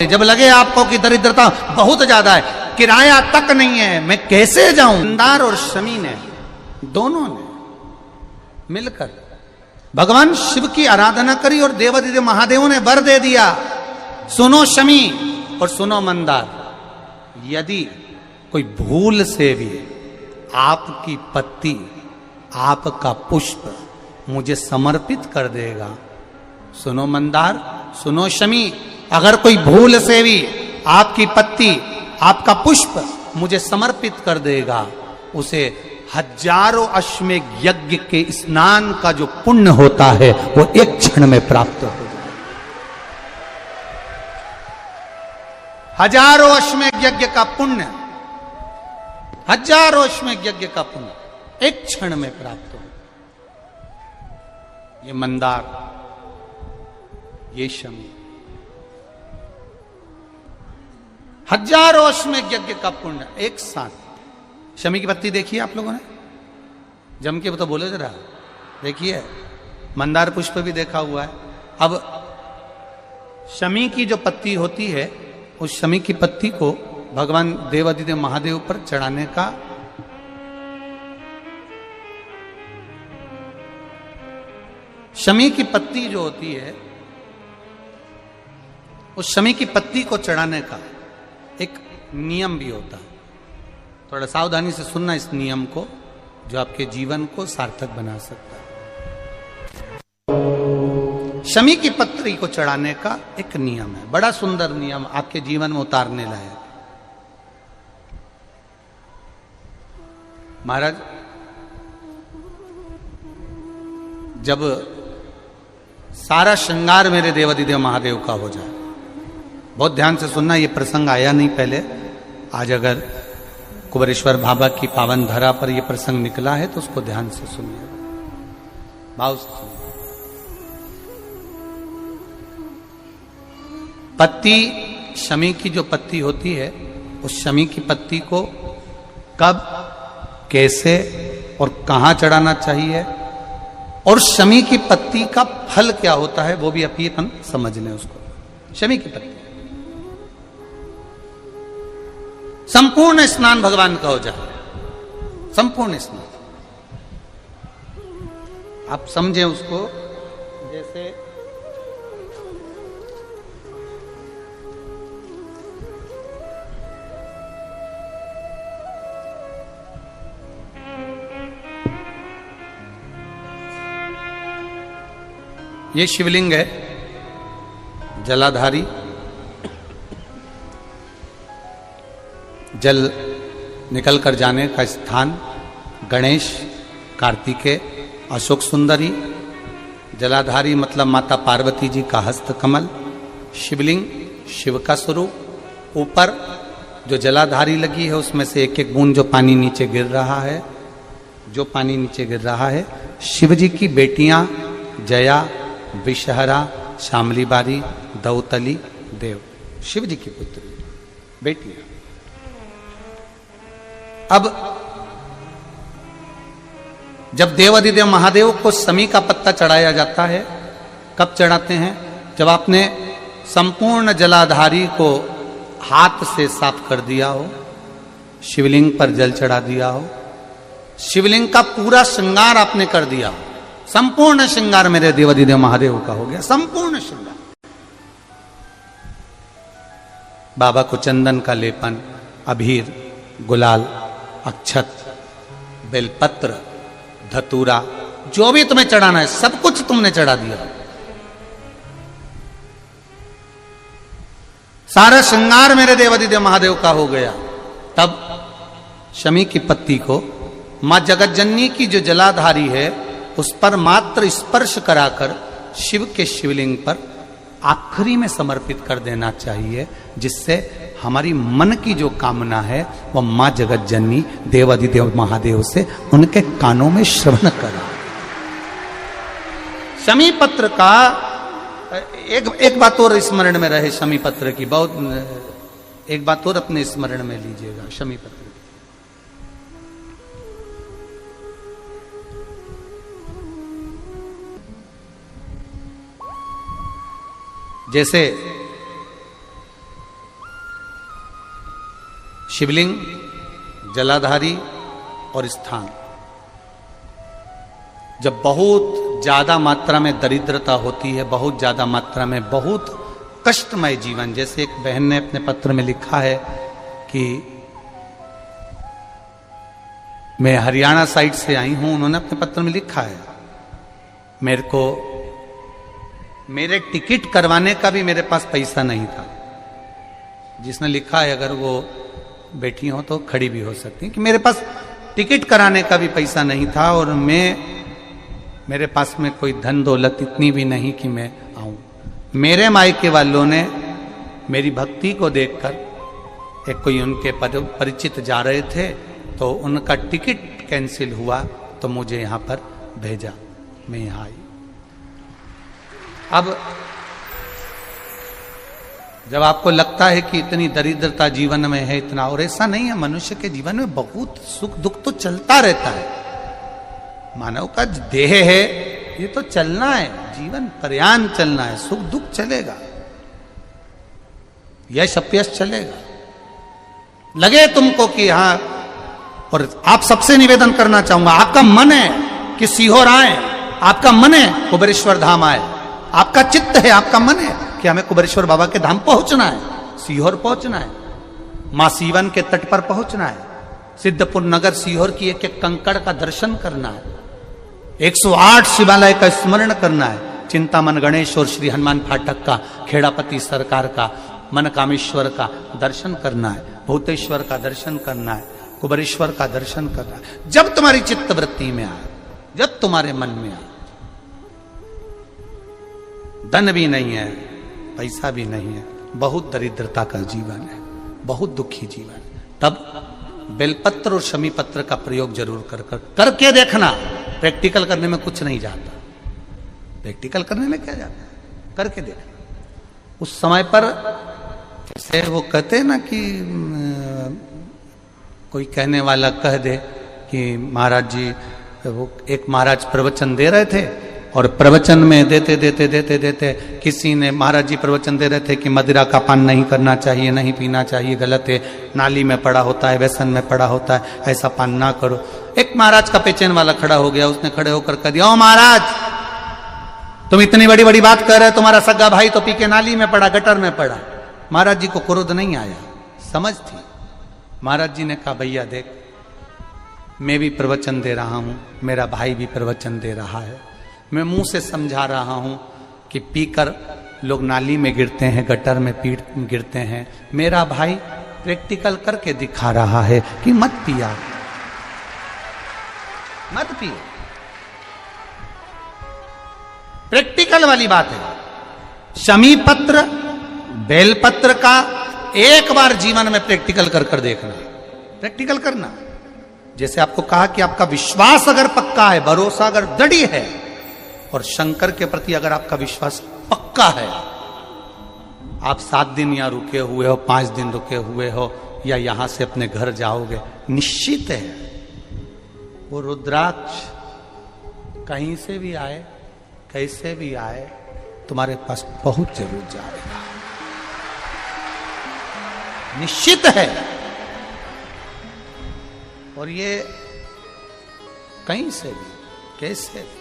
जब लगे आपको कि दरिद्रता बहुत ज्यादा है, किराया तक नहीं है, मैं कैसे जाऊं, मंदार और शमी ने दोनों ने मिलकर भगवान शिव की आराधना करी और देवादिदेव महादेव ने वर दे दिया, सुनो शमी और सुनो मंदार, यदि कोई भूल से भी आपकी पत्ती, आपका पुष्प मुझे समर्पित कर देगा, सुनो मंदार, सुनो शमी, अगर कोई भूल से भी आपकी पत्ती, आपका पुष्प मुझे समर्पित कर देगा, उसे हजारों अश्वमेघ यज्ञ के स्नान का जो पुण्य होता है वो एक क्षण में प्राप्त हो जाए। हजारों अश्वमेघ यज्ञ का पुण्य, हजारों अश्वमेघ यज्ञ का पुण्य एक क्षण में प्राप्त हो। ये मंदार, ये शमी, हजारों अश्वमेघ यज्ञ का पुण्य एक साथ। शमी की पत्ती देखी है आप लोगों ने, जम के तो बोले जरा, देखिए मंदार पुष्प भी देखा हुआ है। अब शमी की जो पत्ती होती है, उस शमी की पत्ती को भगवान देवादिदेव महादेव पर चढ़ाने का शमी की पत्ती जो होती है, उस शमी की पत्ती को चढ़ाने का एक नियम भी होता है। थोड़ा सावधानी से सुनना इस नियम को, जो आपके जीवन को सार्थक बना सकता है। शमी की पत्री को चढ़ाने का एक नियम है, बड़ा सुंदर नियम, आपके जीवन में उतारने लायक। महाराज, जब सारा श्रृंगार मेरे देवादिदेव महादेव का हो जाए, बहुत ध्यान से सुनना, ये प्रसंग आया नहीं पहले, आज अगर कुबेरेश्वर बाबा की पावन धरा पर यह प्रसंग निकला है तो उसको ध्यान से सुनिए, भाव से सुनिए। पत्ती, शमी की जो पत्ती होती है, उस शमी की पत्ती को कब, कैसे और कहां चढ़ाना चाहिए, और शमी की पत्ती का फल क्या होता है, वो भी अपन समझ लें उसको। शमी की पत्ती, संपूर्ण स्नान भगवान का हो जाए, संपूर्ण स्नान। आप समझें उसको, जैसे ये शिवलिंग है, जलाधारी, जल निकल कर जाने का स्थान, गणेश, कार्तिकेय, अशोक सुंदरी, जलाधारी मतलब माता पार्वती जी का हस्त कमल, शिवलिंग, शिव का स्वरूप, ऊपर जो जलाधारी लगी है उसमें से एक एक बूंद जो पानी नीचे गिर रहा है, जो पानी नीचे गिर रहा है, शिव जी की बेटियां जया, विषहरा, शामली बारी, दौतली, देव, शिव जी की पुत्री बेटियां। अब जब देवादिदेव महादेव को शमी का पत्ता चढ़ाया जाता है, कब चढ़ाते हैं, जब आपने संपूर्ण जलाधारी को हाथ से साफ कर दिया हो, शिवलिंग पर जल चढ़ा दिया हो, शिवलिंग का पूरा श्रृंगार आपने कर दिया हो, संपूर्ण श्रृंगार मेरे देवादिदेव महादेव का हो गया, संपूर्ण श्रृंगार। बाबा को चंदन का लेपन, अबीर, गुलाल, अक्षत, बेलपत्र, धतूरा, जो भी तुम्हें चढ़ाना है सब कुछ तुमने चढ़ा दिया, सारा श्रृंगार मेरे देवादिदेव महादेव का हो गया। तब शमी की पत्ती को मां जगतजननी की जो जलाधारी है उस पर मात्र स्पर्श कराकर शिव के शिवलिंग पर आखिरी में समर्पित कर देना चाहिए, जिससे हमारी मन की जो कामना है वह मां जगतजननी देवादिदेव महादेव से उनके कानों में श्रवण करा। शमी पत्र का एक बात और स्मरण में रहे, शमी पत्र की बहुत एक बात और अपने स्मरण में लीजिएगा। शमी पत्र जैसे शिवलिंग, जलाधारी और स्थान। जब बहुत ज्यादा मात्रा में दरिद्रता होती है, बहुत ज्यादा मात्रा में बहुत कष्टमय जीवन, जैसे एक बहन ने अपने पत्र में लिखा है कि मैं हरियाणा साइड से आई हूं, उन्होंने अपने पत्र में लिखा है मेरे को मेरे टिकट करवाने का भी मेरे पास पैसा नहीं था। जिसने लिखा है, अगर वो बैठी हो तो खड़ी भी हो सकती है, कि मेरे पास टिकट कराने का भी पैसा नहीं था और मेरे पास में कोई धन दौलत इतनी भी नहीं कि मैं आऊं। मेरे मायके वालों ने मेरी भक्ति को देखकर, एक कोई उनके परिचित जा रहे थे तो उनका टिकट कैंसिल हुआ तो मुझे यहां पर भेजा, मैं यहां आई। अब जब आपको लगता है कि इतनी दरिद्रता जीवन में है, इतना, और ऐसा नहीं है, मनुष्य के जीवन में बहुत सुख दुख तो चलता रहता है। मानव का देह है, ये तो चलना है, जीवन पर्यान चलना है, सुख दुख चलेगा, यश अपयश चलेगा। लगे तुमको कि हाँ, और आप सबसे निवेदन करना चाहूंगा, आपका मन है कि सीहोर आए, आपका मन है कुबेरेश्वर धाम आए, आपका चित्त है, आपका मन है कि हमें कुबेरेश्वर बाबा के धाम पहुंचना है, सीहोर पहुंचना है, मां सीवन के तट पर पहुंचना है, सिद्धपुर नगर सीहोर की एक एक कंकड़ का दर्शन करना है, 108 शिवालय का स्मरण करना है, चिंतामन गणेश और श्री हनुमान फाटक का, खेड़ापति सरकार का, मन कामेश्वर का दर्शन करना है, भूतेश्वर का दर्शन करना है, कुबेरेश्वर का दर्शन करना है। जब तुम्हारी चित्त वृत्ति में आए, जब तुम्हारे मन में आए, धन भी नहीं है, पैसा भी नहीं है, बहुत दरिद्रता का जीवन है, बहुत दुखी जीवन है, तब बेलपत्र और शमी पत्र का प्रयोग जरूर करके देखना। प्रैक्टिकल करने में कुछ नहीं जाता, प्रैक्टिकल करने में क्या जाता है, करके देखना। उस समय पर जैसे वो कहते हैं ना कि कोई कहने वाला कह दे कि महाराज जी, वो एक महाराज प्रवचन दे रहे थे और प्रवचन में देते देते देते देते किसी ने, महाराज जी प्रवचन दे रहे थे कि मदिरा का पान नहीं करना चाहिए, नहीं पीना चाहिए, गलत है, नाली में पड़ा होता है, व्यसन में पड़ा होता है, ऐसा पान ना करो। एक महाराज का पेचेन वाला खड़ा हो गया, उसने खड़े होकर कह दिया, ओ महाराज, तुम इतनी बड़ी बड़ी बात कर रहे हो, तुम्हारा सगा भाई तो पी के नाली में पड़ा, गटर में पड़ा। महाराज जी को क्रोध नहीं आया, समझ थी। महाराज जी ने कहा, भैया देख, मैं भी प्रवचन दे रहा हूं, मेरा भाई भी प्रवचन दे रहा है, मैं मुंह से समझा रहा हूं कि पीकर लोग नाली में गिरते हैं, गटर में गिरते हैं, मेरा भाई प्रैक्टिकल करके दिखा रहा है कि मत पिया, मत पियो। प्रैक्टिकल वाली बात है। शमी पत्र, बेलपत्र का एक बार जीवन में प्रैक्टिकल कर देखना, प्रैक्टिकल करना। जैसे आपको कहा कि आपका विश्वास अगर पक्का है, भरोसा अगर दृढ़ है, और शंकर के प्रति अगर आपका विश्वास पक्का है, आप 7 दिन यहां रुके हुए हो, 5 दिन रुके हुए हो, या यहां से अपने घर जाओगे, निश्चित है वो रुद्राक्ष कहीं से भी आए, कैसे भी आए, तुम्हारे पास पहुंच जरूर जाएगा, निश्चित है। और ये कहीं से भी, कैसे भी,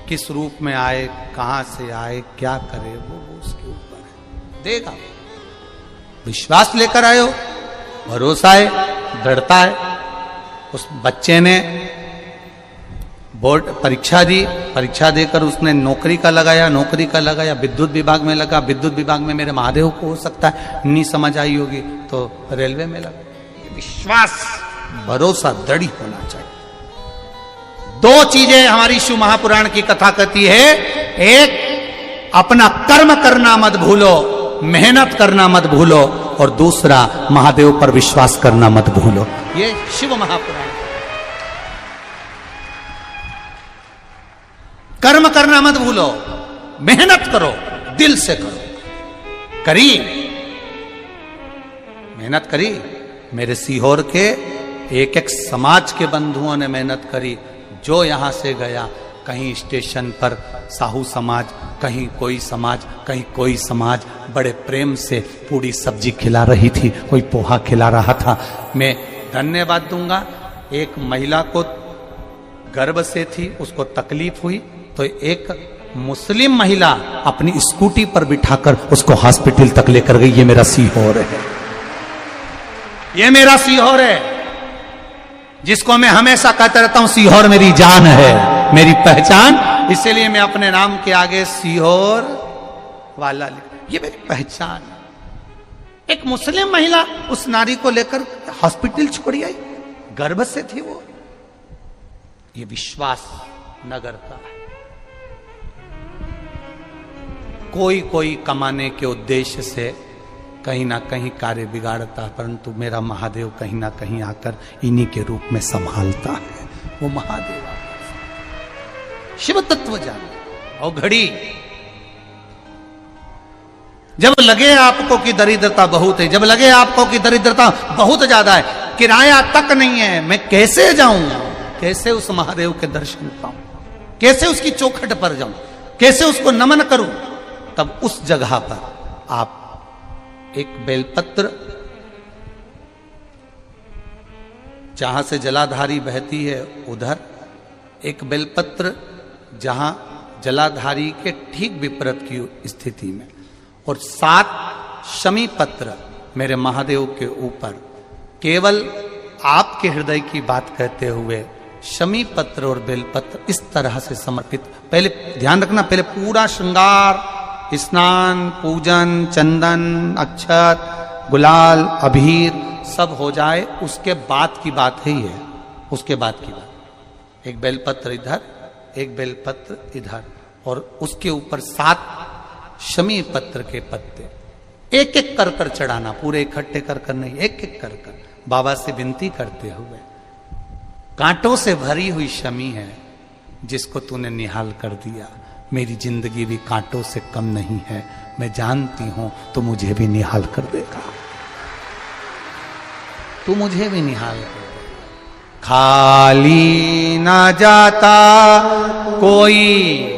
किस रूप में आए, कहां से आए, क्या करे, वो उसके ऊपर है, देगा। विश्वास लेकर आए हो, भरोसा है, दृढ़ता है। उस बच्चे ने बोर्ड परीक्षा दी, परीक्षा देकर उसने नौकरी का लगाया, विद्युत विभाग में लगा, विद्युत विभाग में मेरे महादेव को हो सकता है नहीं समझ आई होगी तो रेलवे में लगा। विश्वास, भरोसा दृढ़ होना चाहिए। 2 चीजें हमारी शिव महापुराण की कथा कहती है, एक अपना कर्म करना मत भूलो, मेहनत करना मत भूलो, और दूसरा महादेव पर विश्वास करना मत भूलो। ये शिव महापुराण। कर्म करना मत भूलो, मेहनत करो, दिल से करो। करी मेहनत करी, मेरे सीहोर के एक एक समाज के बंधुओं ने मेहनत करी। जो यहां से गया कहीं स्टेशन पर साहू समाज, कहीं कोई समाज, कहीं कोई समाज बड़े प्रेम से पूरी सब्जी खिला रही थी, कोई पोहा खिला रहा था। मैं धन्यवाद दूंगा, एक महिला को गर्भ से थी, उसको तकलीफ हुई तो एक मुस्लिम महिला अपनी स्कूटी पर बिठाकर उसको हॉस्पिटल तक लेकर गई। ये मेरा सीहोर है, ये मेरा सीहोर है, जिसको मैं हमेशा कहता रहता हूं सीहोर मेरी जान है, मेरी पहचान। इसीलिए मैं अपने नाम के आगे सीहोर वाला लिख, ये मेरी पहचान है। एक मुस्लिम महिला उस नारी को लेकर हॉस्पिटल छोड़ी आई, गर्भ से थी वो। ये विश्वास नगर का है। कोई कोई कमाने के उद्देश्य से कहीं ना कहीं कार्य बिगाड़ता, परंतु मेरा महादेव कहीं ना कहीं आकर इन्हीं के रूप में संभालता है। वो महादेव शिव तत्व जाने। और घड़ी जब लगे आपको कि दरिद्रता बहुत है, जब लगे आपको कि दरिद्रता बहुत ज्यादा है, किराया तक नहीं है, मैं कैसे जाऊं, कैसे उस महादेव के दर्शन पाऊं, कैसे उसकी चौखट पर जाऊं, कैसे उसको नमन करूं, तब उस जगह पर आप एक बेलपत्र, जहां से जलाधारी बहती है उधर एक बेलपत्र, जहां जलाधारी के ठीक विपरीत की स्थिति में, और 7 शमी पत्र मेरे महादेव के ऊपर, केवल आपके हृदय की बात कहते हुए शमी पत्र और बेलपत्र इस तरह से समर्पित। पहले ध्यान रखना, पहले पूरा श्रृंगार, स्नान, पूजन, चंदन, अक्षत, गुलाल, अबीर सब हो जाए, उसके बाद की बात ही है, उसके बाद की बात। एक बेलपत्र इधर, एक बेलपत्र इधर, और उसके ऊपर 7 शमी पत्र के पत्ते एक एक कर कर चढ़ाना, पूरे इकट्ठे कर कर नहीं, एक एक कर कर बाबा से विनती करते हुए। कांटों से भरी हुई शमी है जिसको तूने निहाल कर दिया, मेरी जिंदगी भी कांटों से कम नहीं है, मैं जानती हूं तो मुझे भी निहाल कर देगा, तू मुझे भी निहाल कर देगा। खाली ना जाता कोई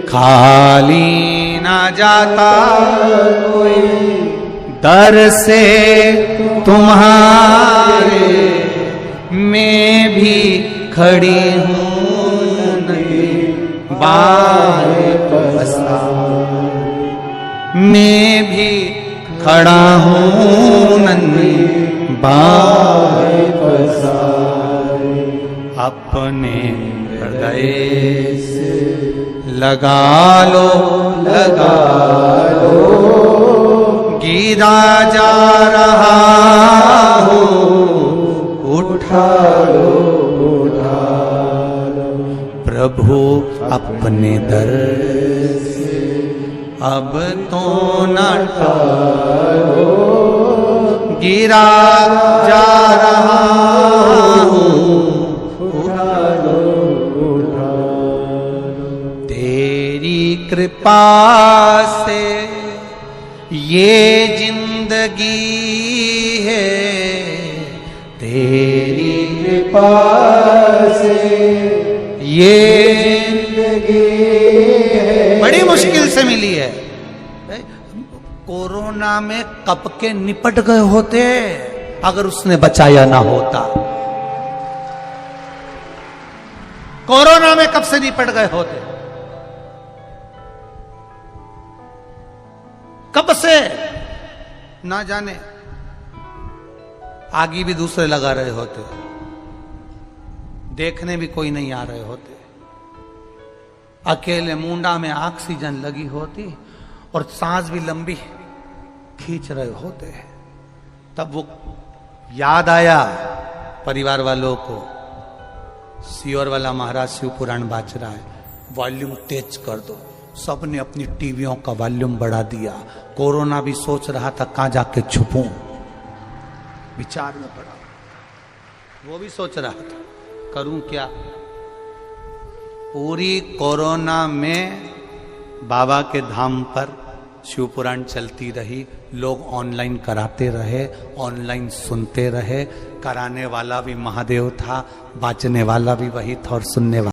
खाली ना जाता कोई, दर से तुम्हारे मैं भी खड़ी हूं नहीं बाहर फंसा, मैं भी खड़ा हूं नहीं बाहर फंसा, अपने हृदय से लगा लो, लगा लो, गिरा जा रहा हूं, उठा लो, उठा लो, प्रभु अपने दर से अब तो न टालो, गिरा जा रहा हूं, उठा लो, उठा लो, तेरी कृपा से ये जिंदगी है, तेरी कृपा से ये जिंदगी है। बड़ी मुश्किल से मिली है। कोरोना में कब के निपट गए होते अगर उसने बचाया ना होता। कोरोना में कब से निपट गए होते, कब से ना जाने, आगे भी दूसरे लगा रहे होते, देखने भी कोई नहीं आ रहे होते, अकेले मुंडा में ऑक्सीजन लगी होती और सांस भी लंबी खींच रहे होते। तब वो याद आया परिवार वालों को, सीओर वाला महाराज शिव पुराण बाज रहा है, वॉल्यूम तेज कर दो। सबने अपनी टीवियों का वॉल्यूम बढ़ा दिया। कोरोना भी सोच रहा था कहां जाके छुपूं, विचार में पड़ा, वो भी सोच रहा था करूं क्या। पूरी कोरोना में बाबा के धाम पर शिव पुराण चलती रही, लोग ऑनलाइन कराते रहे, ऑनलाइन सुनते रहे। कराने वाला भी महादेव था, बाचने वाला भी वही था और सुनने वाला